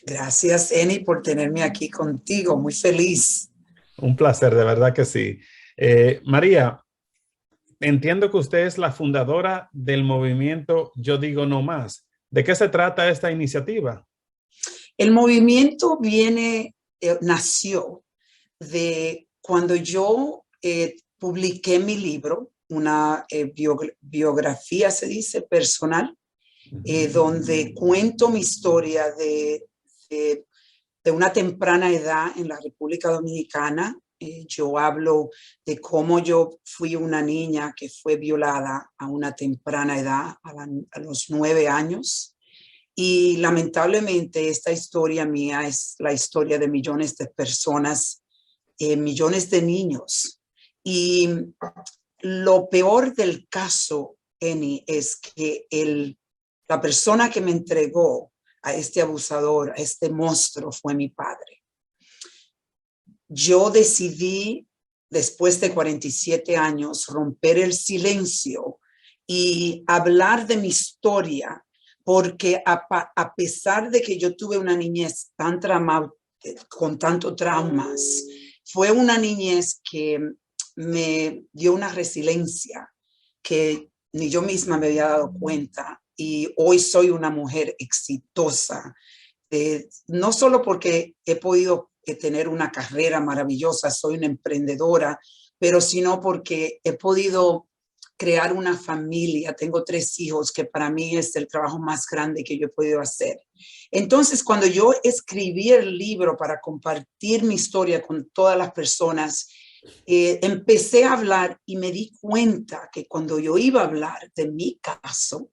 Gracias, Eni, por tenerme aquí contigo. Muy feliz. Un placer, de verdad que sí. María, entiendo que usted es la fundadora del movimiento Yo Digo No Más. ¿De qué se trata esta iniciativa? El movimiento nació de cuando yo publiqué mi libro, una biografía, se dice, personal, donde cuento mi historia de, de una temprana edad en la República Dominicana. Yo hablo de cómo yo fui una niña que fue violada a una temprana edad, a los 9 años. Y lamentablemente esta historia mía es la historia de millones de personas, millones de niños. Y lo peor del caso, Eni, es que la persona que me entregó a este abusador, a este monstruo, fue mi padre. Yo decidí, después de 47 años, romper el silencio y hablar de mi historia, porque a pesar de que yo tuve una niñez tan con tantos traumas, fue una niñez que me dio una resiliencia que ni yo misma me había dado cuenta, y hoy soy una mujer exitosa, no solo porque he podido tener una carrera maravillosa, soy una emprendedora, pero sino porque he podido crear una familia. Tengo 3 hijos, que para mí es el trabajo más grande que yo he podido hacer. Entonces, cuando yo escribí el libro para compartir mi historia con todas las personas, empecé a hablar y me di cuenta que cuando yo iba a hablar de mi caso,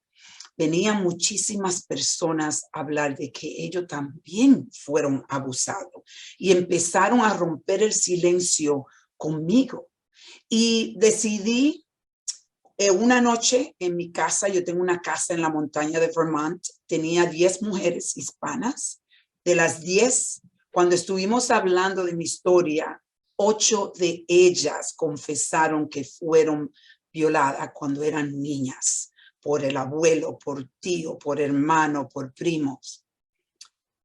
venían muchísimas personas a hablar de que ellos también fueron abusados y empezaron a romper el silencio conmigo. Y decidí una noche en mi casa. Yo tengo una casa en la montaña de Vermont. Tenía 10 mujeres hispanas. De las 10, cuando estuvimos hablando de mi historia, 8 de ellas confesaron que fueron violadas cuando eran niñas, por el abuelo, por tío, por hermano, por primos.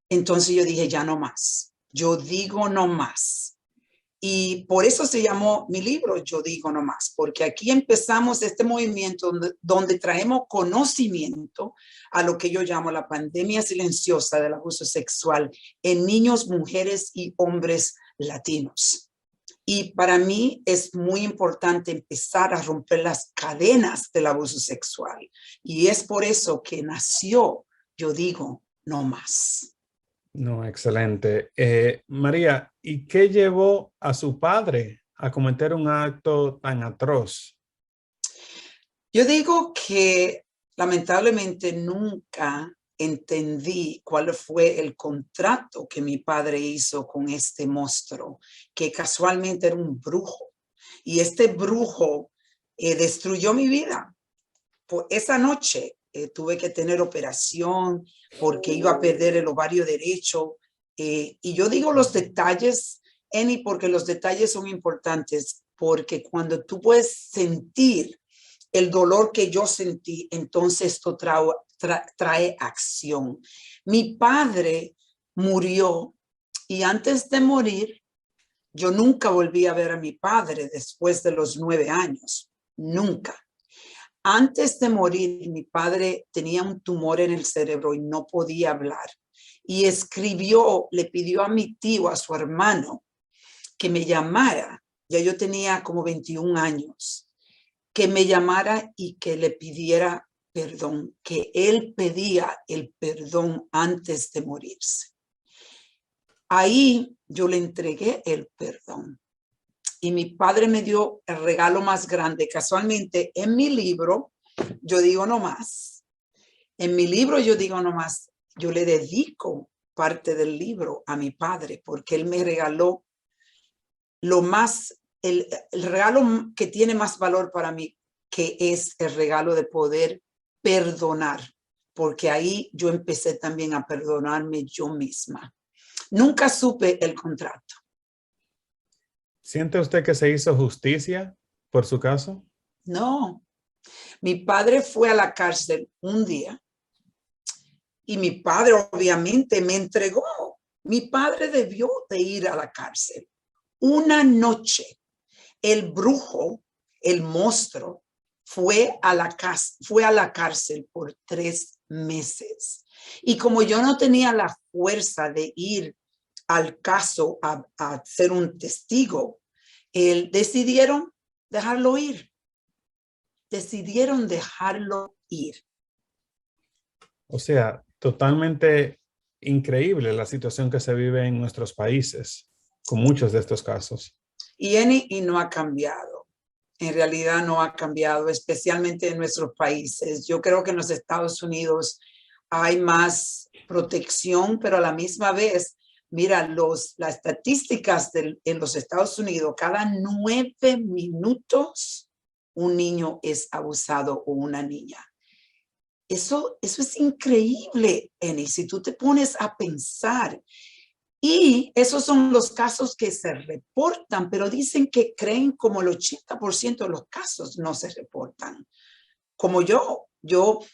Entonces yo dije, ya no más. Yo digo no más. Y por eso se llamó mi libro Yo Digo No Más, porque aquí empezamos este movimiento donde traemos conocimiento a lo que yo llamo la pandemia silenciosa del abuso sexual en niños, mujeres y hombres latinos. Y para mí es muy importante empezar a romper las cadenas del abuso sexual. Y es por eso que nació Yo Digo No Más. No, excelente. María, ¿y qué llevó a su padre a cometer un acto tan atroz? Yo digo que lamentablemente nunca entendí cuál fue el contrato que mi padre hizo con este monstruo, que casualmente era un brujo. Y este brujo destruyó mi vida. Por esa noche tuve que tener operación porque iba a perder el ovario derecho. Y yo digo los detalles, Eni, porque los detalles son importantes, porque cuando tú puedes sentir el dolor que yo sentí, entonces esto trae acción. Mi padre murió, y antes de morir, yo nunca volví a ver a mi padre después de los 9 años. Nunca. Antes de morir, mi padre tenía un tumor en el cerebro y no podía hablar. Y le pidió a mi tío, a su hermano, que me llamara. Ya yo tenía como 21 años. Que me llamara y que le pidiera perdón, que él pedía el perdón antes de morirse. Ahí yo le entregué el perdón. Y mi padre me dio el regalo más grande. Casualmente, en mi libro, Yo Digo No Más. En mi libro, Yo Digo No Más, yo le dedico parte del libro a mi padre, porque él me regaló el regalo que tiene más valor para mí, que es el regalo de poder perdonar, porque ahí yo empecé también a perdonarme yo misma. Nunca supe el contrato. ¿Siente usted que se hizo justicia por su caso? No, mi padre fue a la cárcel un día y mi padre obviamente me entregó Mi padre debió de ir a la cárcel. Una noche, el brujo, el monstruo, fue a la cárcel por 3 meses. Y como yo no tenía la fuerza de ir al caso a ser un testigo, decidieron dejarlo ir. Decidieron dejarlo ir. O sea, totalmente increíble la situación que se vive en nuestros países con muchos de estos casos. Y no ha cambiado. En realidad no ha cambiado, especialmente en nuestros países. Yo creo que en los Estados Unidos hay más protección, pero a la misma vez, mira, las estadísticas en los Estados Unidos, cada 9 minutos un niño es abusado o una niña. Eso es increíble, Eni, si tú te pones a pensar. Y esos son los casos que se reportan, pero dicen que creen como el 80% de los casos no se reportan. Como yo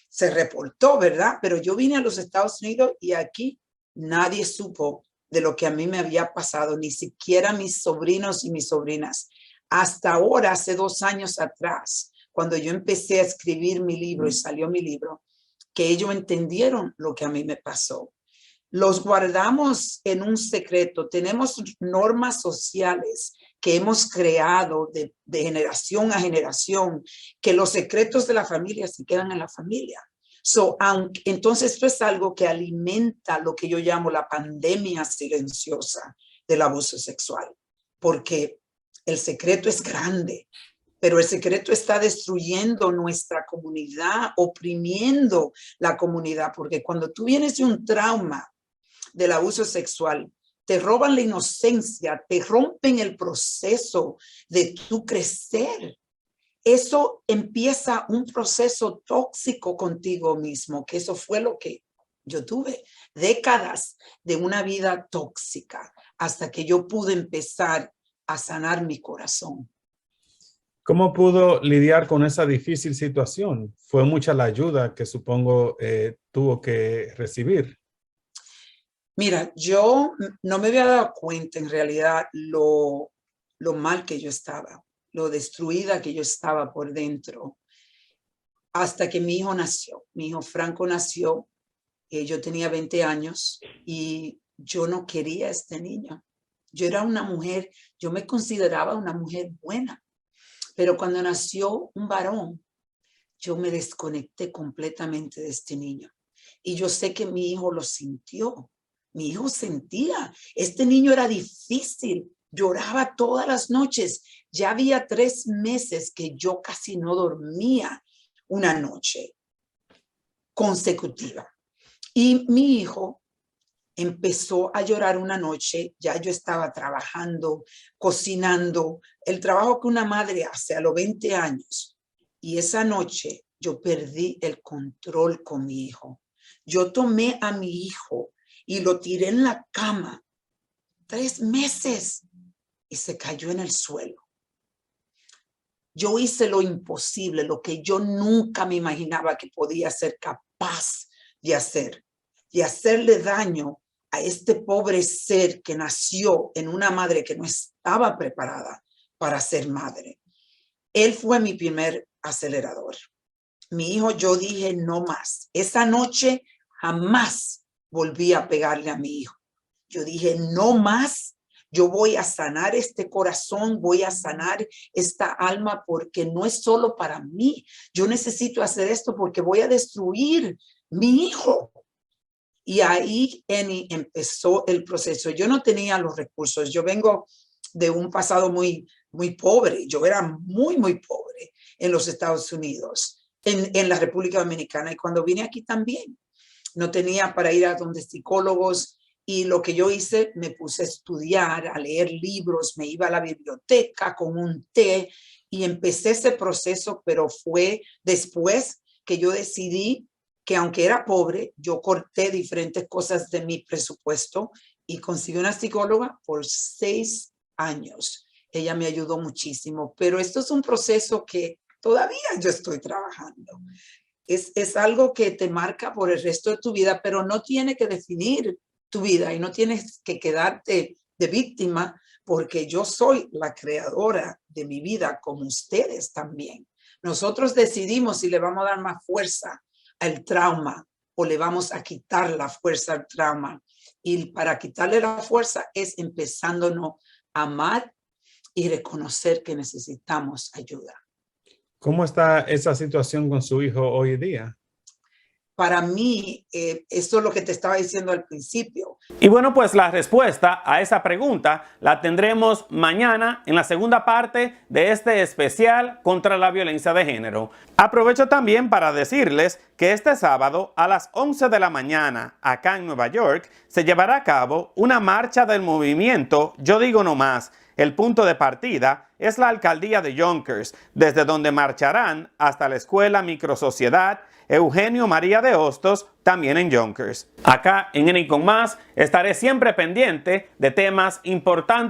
se reportó, ¿verdad? Pero yo vine a los Estados Unidos y aquí nadie supo de lo que a mí me había pasado, ni siquiera mis sobrinos y mis sobrinas. Hasta ahora, hace 2 años atrás, cuando yo empecé a escribir mi libro y salió mi libro, que ellos entendieron lo que a mí me pasó. Los guardamos en un secreto. Tenemos normas sociales que hemos creado de generación a generación, que los secretos de la familia se quedan en la familia. Entonces, esto es algo que alimenta lo que yo llamo la pandemia silenciosa del abuso sexual, porque el secreto es grande, pero el secreto está destruyendo nuestra comunidad, oprimiendo la comunidad, porque cuando tú vienes de un trauma del abuso sexual, te roban la inocencia, te rompen el proceso de tu crecer. Eso empieza un proceso tóxico contigo mismo, que eso fue lo que yo tuve, décadas de una vida tóxica, hasta que yo pude empezar a sanar mi corazón. ¿Cómo pudo lidiar con esa difícil situación? Fue mucha la ayuda que supongo tuvo que recibir. Mira, yo no me había dado cuenta en realidad lo mal que yo estaba, lo destruida que yo estaba por dentro, hasta que mi hijo nació. Mi hijo Franco nació, yo tenía 20 años y yo no quería a este niño. Yo era una mujer, yo me consideraba una mujer buena, pero cuando nació un varón, yo me desconecté completamente de este niño. Y yo sé que mi hijo lo sintió. Mi hijo sentía, este niño era difícil, lloraba todas las noches. Ya había 3 meses que yo casi no dormía una noche consecutiva. Y mi hijo empezó a llorar una noche, ya yo estaba trabajando, cocinando, el trabajo que una madre hace a los 20 años. Y esa noche yo perdí el control con mi hijo. Yo tomé a mi hijo y lo tiré en la cama 3 meses y se cayó en el suelo. Yo hice lo imposible, lo que yo nunca me imaginaba que podía ser capaz de hacer, de hacerle daño a este pobre ser que nació en una madre que no estaba preparada para ser madre. Él fue mi primer acelerador. Mi hijo, yo dije no más. Esa noche jamás volví a pegarle a mi hijo. Yo dije no más. Yo voy a sanar este corazón, voy a sanar esta alma porque no es solo para mí. Yo necesito hacer esto porque voy a destruir mi hijo. Y ahí empezó el proceso. Yo no tenía los recursos. Yo vengo de un pasado muy, muy pobre. Yo era muy, muy pobre en los Estados Unidos, en la República Dominicana. Y cuando vine aquí también, no tenía para ir a donde psicólogos. Y lo que yo hice, me puse a estudiar, a leer libros, me iba a la biblioteca con un té y empecé ese proceso, pero fue después que yo decidí que aunque era pobre, yo corté diferentes cosas de mi presupuesto y conseguí una psicóloga por 6 años. Ella me ayudó muchísimo, pero esto es un proceso que todavía yo estoy trabajando. Es algo que te marca por el resto de tu vida, pero no tiene que definir tu vida y no tienes que quedarte de víctima, porque yo soy la creadora de mi vida como ustedes también. Nosotros decidimos si le vamos a dar más fuerza al trauma o le vamos a quitar la fuerza al trauma. Y para quitarle la fuerza es empezándonos a amar y reconocer que necesitamos ayuda. ¿Cómo está esa situación con su hijo hoy día? Para mí, eso es lo que te estaba diciendo al principio. Y bueno, pues la respuesta a esa pregunta la tendremos mañana en la segunda parte de este especial contra la violencia de género. Aprovecho también para decirles que este sábado a las 11 de la mañana acá en Nueva York se llevará a cabo una marcha del movimiento Yo Digo No Más. El punto de partida es la alcaldía de Yonkers, desde donde marcharán hasta la escuela Microsociedad Eugenio María de Hostos, también en Yonkers. Acá en N con Más estaré siempre pendiente de temas importantes